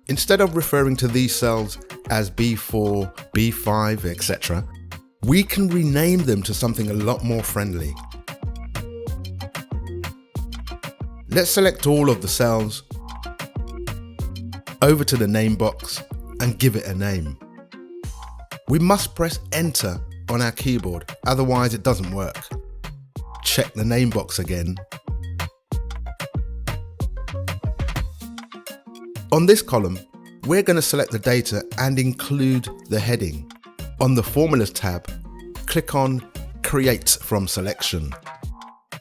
Instead of referring to these cells as B4, B5, etc., we can rename them to something a lot more friendly. Let's select all of the cells, over to the name box, and give it a name. We must press Enter on our keyboard, otherwise it doesn't work. Check the name box again. On this column, we're going to select the data and include the heading. On the Formulas tab, click on Create from Selection.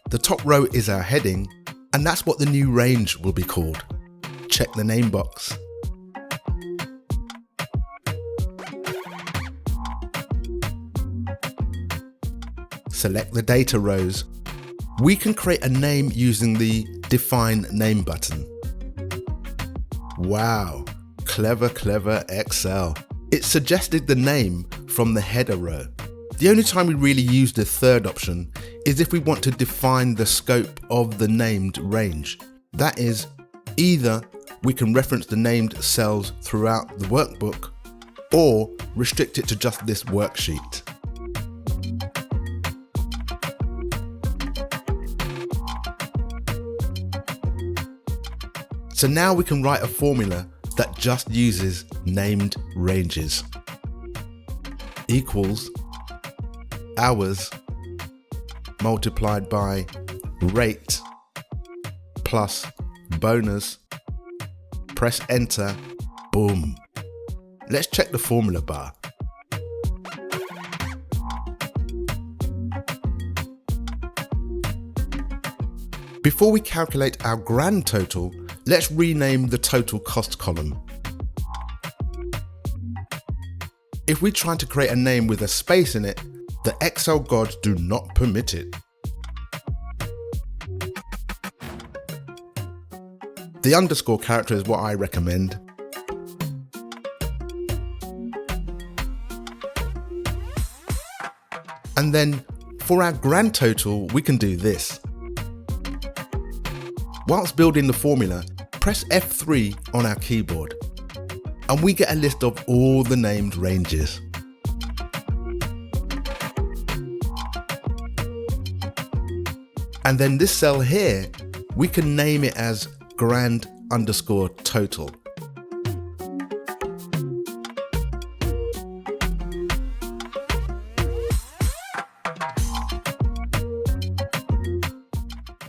The top row is our heading, and that's what the new range will be called. Check the name box. Select the data rows. We can create a name using the Define Name button. Wow, clever Excel. It suggested the name from the header row. The only time we really use the third option is if we want to define the scope of the named range. That is, either we can reference the named cells throughout the workbook or restrict it to just this worksheet. So now we can write a formula that just uses named ranges. Equals hours multiplied by rate plus bonus. Press Enter. Boom. Let's check the formula bar. Before we calculate our grand total, let's rename the total cost column. If we try to create a name with a space in it, the Excel gods do not permit it. The underscore character is what I recommend. And then for our grand total, we can do this. Whilst building the formula, press F3 on our keyboard, and we get a list of all the named ranges. And then this cell here, we can name it as grand underscore total.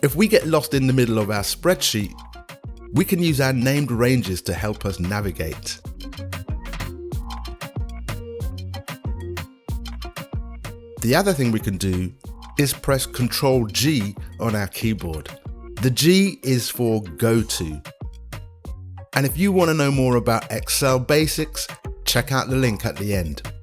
If we get lost in the middle of our spreadsheet, we can use our named ranges to help us navigate. The other thing we can do is press Ctrl G on our keyboard. The G is for Go To. And if you want to know more about Excel basics, check out the link at the end.